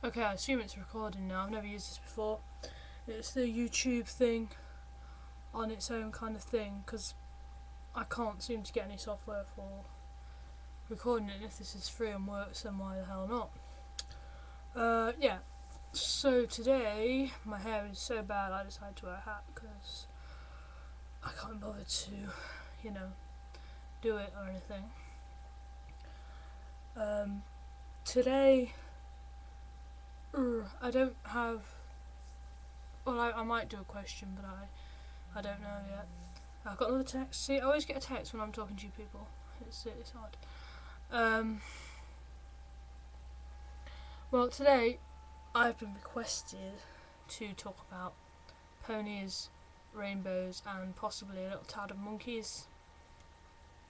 Okay, I assume it's recording now. I've never used this before. It's the YouTube thing on its own kind of thing, because I can't seem to get any software for recording it, and if this is free and works, then why the hell not? Yeah. So today, my hair is so bad I decided to wear a hat because I can't bother to, do it or anything. Today, I don't have. Well, I might do a question, but I don't know yet. I've got another text. See, I always get a text when I'm talking to you people. It's odd. Well, today I've been requested to talk about ponies, rainbows, and possibly a little tad of monkeys.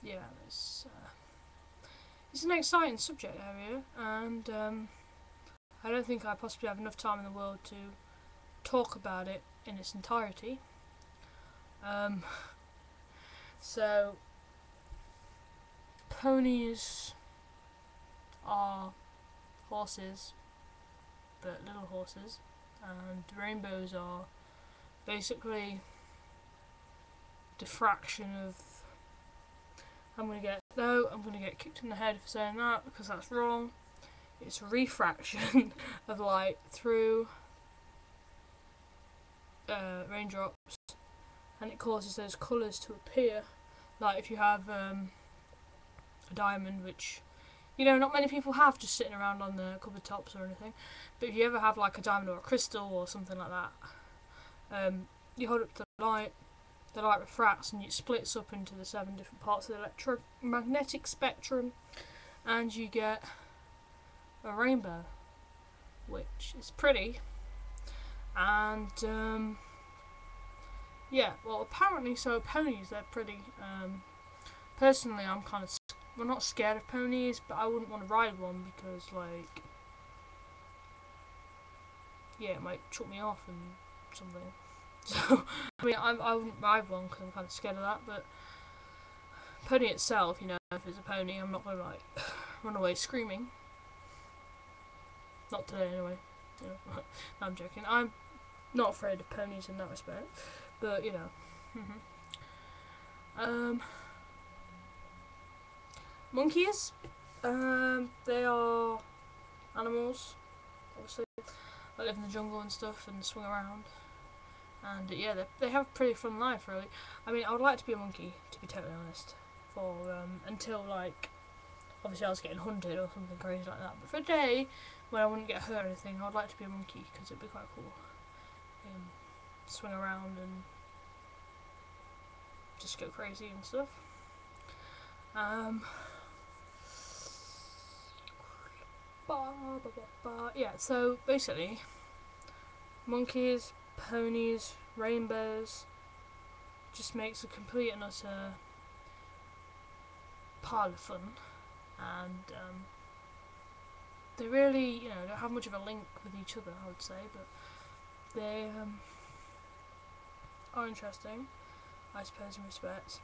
Yeah, it's an exciting subject area, and I don't think I possibly have enough time in the world to talk about it in its entirety. So, ponies are horses, but little horses, and rainbows are basically diffraction of. I'm gonna get kicked in the head for saying that because that's wrong. It's refraction of light through raindrops, and it causes those colours to appear. Like if you have a diamond, which not many people have just sitting around on the cupboard tops or anything, but if you ever have like a diamond or a crystal or something like that, you hold it up to the light refracts and it splits up into the 7 different parts of the electromagnetic spectrum, and you get a rainbow, which is pretty. And apparently so ponies, they're pretty. Personally, I'm kind of not scared of ponies, but I wouldn't want to ride one because it might chuck me off and something. So I mean, I wouldn't ride one because I'm kind of scared of that. But pony itself, if it's a pony, I'm not gonna run away screaming. Not today, anyway. No, I'm joking. I'm not afraid of ponies in that respect, but monkeys. They are animals, obviously. They live in the jungle and stuff and swing around. And they have a pretty fun life, really. I mean, I would like to be a monkey, to be totally honest, for until obviously I was getting hunted or something crazy like that. But for a day when I wouldn't get hurt or anything, I would like to be a monkey because it'd be quite cool. Swing around and just go crazy and stuff. Yeah, so basically, monkeys, ponies, rainbows just makes a complete and utter pile of fun, and they really, don't have much of a link with each other, I would say, but they are interesting, I suppose, in respects.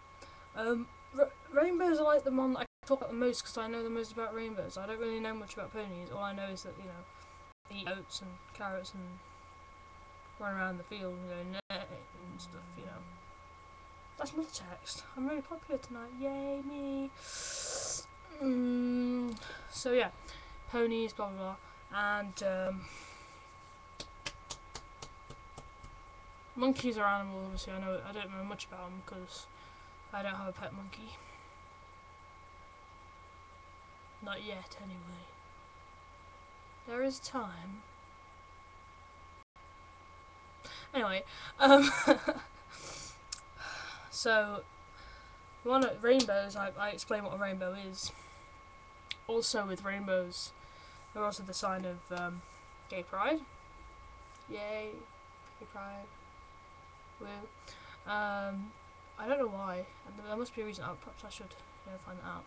Rainbows are like the one that I talk about the most because I know the most about rainbows. I don't really know much about ponies. All I know is that they eat oats and carrots and run around the field and go net and stuff. That's another text. I'm really popular tonight. Yay me! So yeah, ponies, blah blah blah, and monkeys are animals. Obviously, I don't know much about them because I don't have a pet monkey. Not yet, anyway. There is time. Anyway, so rainbows, I explain what a rainbow is. Also with rainbows, they're also the sign of gay pride. Yay, gay pride. Woo. I don't know why. There must be a reason. Perhaps I should find that out.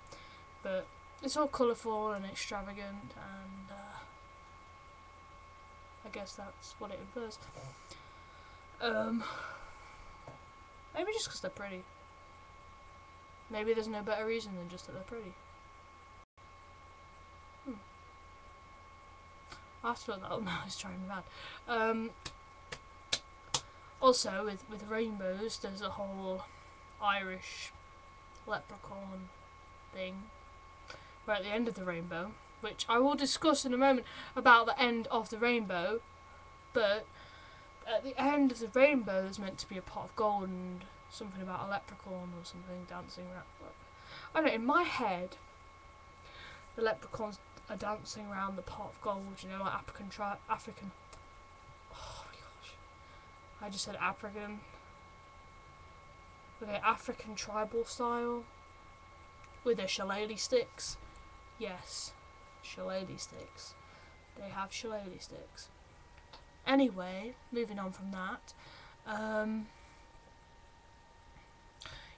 But it's all colourful and extravagant, and I guess that's what it infers. Maybe just because they're pretty. Maybe there's no better reason than just that they're pretty. I have to look that up now. It's driving me mad. Also, with rainbows, there's a whole Irish leprechaun thing. We're at the end of the rainbow, which I will discuss in a moment about the end of the rainbow. But at the end of the rainbow, there's meant to be a pot of gold and something about a leprechaun or something dancing around. I don't know, in my head, the leprechauns are dancing around the pot of gold, you know, like African. Oh my gosh. I just said African. Okay, African tribal style. With their shillelagh sticks. Yes, shillelagh sticks. They have shillelagh sticks. Anyway, moving on from that.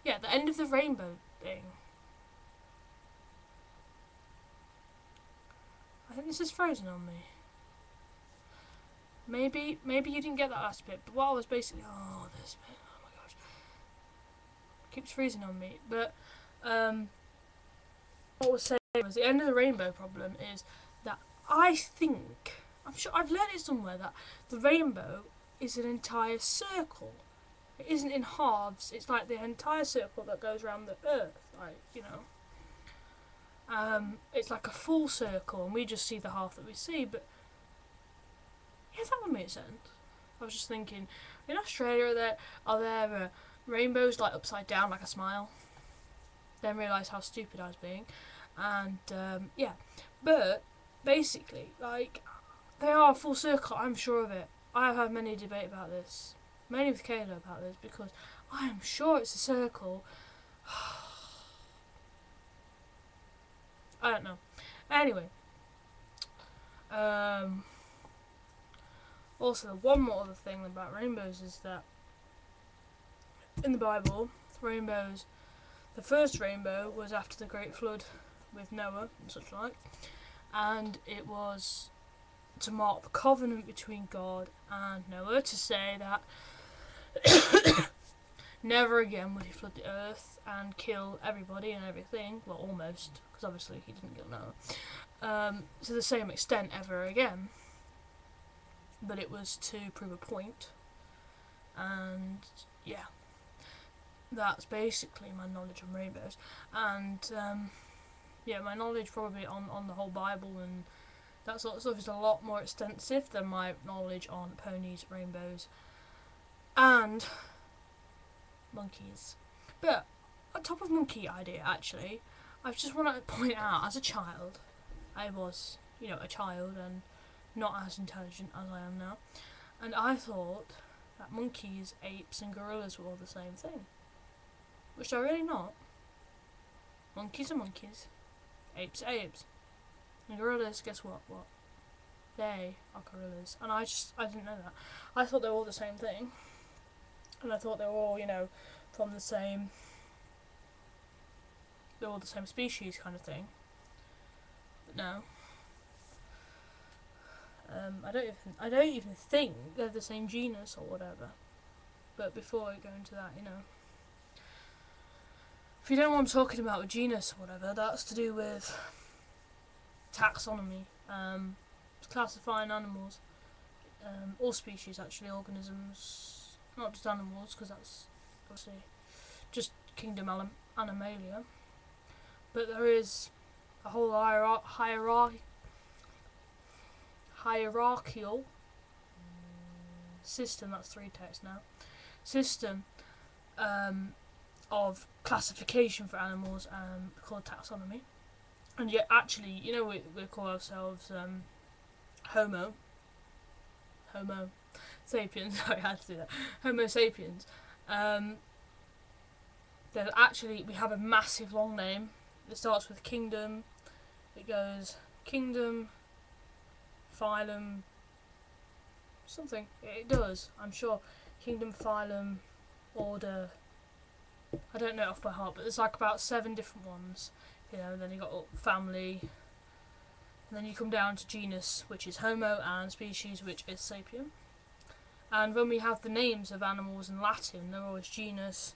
Yeah, the end of the rainbow thing. I think this is frozen on me. Maybe you didn't get that last bit, but what I was basically... Oh, this bit. Oh my gosh. It keeps freezing on me. But, what I was saying was the end of the rainbow problem is that I think... I'm sure I've learned it somewhere that the rainbow is an entire circle. It isn't in halves. It's like the entire circle that goes around the earth. Like, you know. It's like a full circle, and we just see the half that we see, but yeah, that would make sense. I was just thinking, in Australia, are there rainbows like upside down, like a smile? Then realise how stupid I was being, and yeah, but basically, like, they are a full circle. I'm sure of it. I have had many debate about this, mainly with Kayla about this, because I am sure it's a circle. I don't know. Anyway. Also, one more other thing about rainbows is that in the Bible, rainbows, the first rainbow was after the Great Flood with Noah and such like, and it was to mark the covenant between God and Noah, to say that never again would he flood the earth and kill everybody and everything. Well, almost, because obviously he didn't kill Noah. To the same extent ever again. But it was to prove a point. And, yeah. That's basically my knowledge of rainbows. And, yeah, my knowledge probably on the whole Bible and that sort of stuff is a lot more extensive than my knowledge on ponies, rainbows, and monkeys. But on top of monkey idea, actually, I just want to point out, as a child, I was, you know, a child and not as intelligent as I am now, and I thought that monkeys, apes and gorillas were all the same thing, which they're really not. Monkeys are monkeys, apes are apes, and gorillas, guess what? They are gorillas, and I didn't know that. I thought they were all the same thing, and I thought they were all, you know, from the same, they're all the same species kind of thing. But no. I don't even think they're the same genus or whatever. But before I go into that, you know, if you don't know what I'm talking about with genus or whatever, that's to do with taxonomy, classifying animals, all species actually, organisms, not just animals, because that's obviously just kingdom Animalia, but there is a whole hierarchical system, that's 3 texts now, system of classification for animals called taxonomy. And yet actually, you know, we call ourselves Homo sapiens, sorry I had to do that, Homo sapiens. There's actually, we have a massive long name. It starts with kingdom, it goes kingdom, phylum, something, it does, I'm sure, kingdom, phylum, order, I don't know it off by heart, but there's like about 7 different ones, you know, and then you got family, and then you come down to genus, which is Homo, and species, which is Sapien. And when we have the names of animals in Latin, they're always genus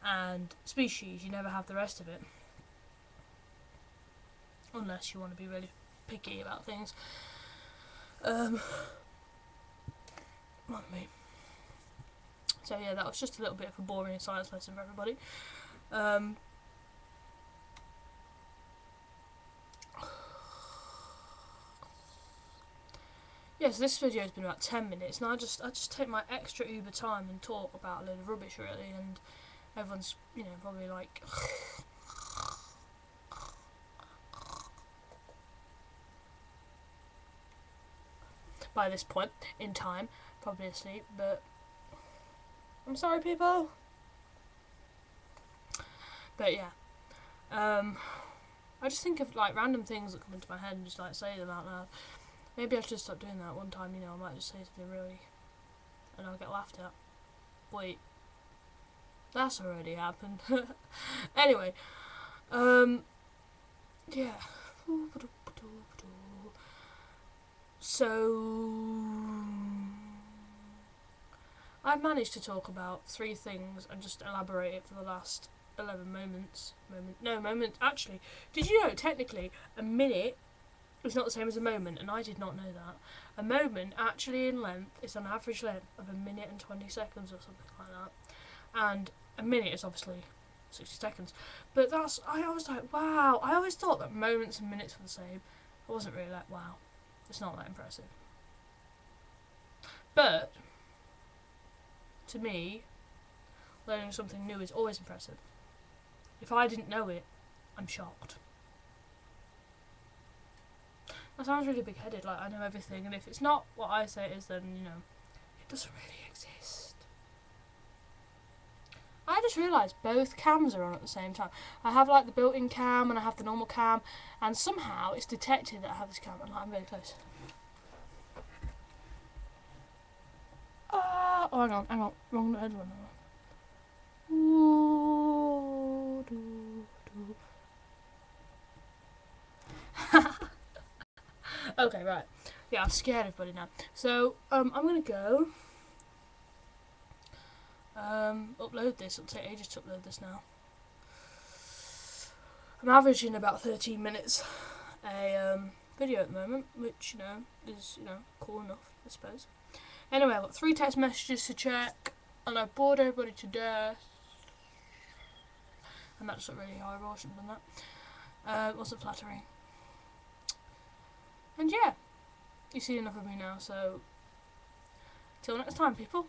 and species, you never have the rest of it. Unless you want to be really picky about things. Not me. So yeah, that was just a little bit of a boring science lesson for everybody. Yes, this video has been about 10 minutes, and I just take my extra Uber time and talk about a load of rubbish, really, and everyone's, you know, probably like... by this point in time, probably asleep, but I'm sorry, people. But yeah, I just think of like random things that come into my head and just like say them out loud. Maybe I should stop doing that one time, you know, I might just say something really, and I'll get laughed at. Wait, that's already happened. Anyway, yeah. So, I've managed to talk about 3 things and just elaborate it for the last 11 moments. Actually, did you know, technically, a minute is not the same as a moment, and I did not know that. A moment, actually, in length, is an average length of 1 minute and 20 seconds or something like that. And a minute is obviously 60 seconds. But I was like, wow. I always thought that moments and minutes were the same. I wasn't really like, wow. It's not that impressive. But, to me, learning something new is always impressive. If I didn't know it, I'm shocked. That sounds really big-headed, like I know everything, and if it's not what I say it is, then, you know, it doesn't really exist. I just realised both cams are on at the same time. I have like the built-in cam and I have the normal cam, and somehow it's detected that I have this cam, and I'm very close. Oh, hang on, wrong headline. Okay, right. Yeah, I've scared everybody now. So, I'm gonna go upload this. It'll take ages to upload this now. I'm averaging about 13 minutes a video at the moment, which, you know, is, you know, cool enough, I suppose. Anyway, I've got 3 text messages to check, and I bored everybody to death. And that's not really horrible, I shouldn't have done that. It wasn't flattering. And yeah, you've seen enough of me now, so till next time, people.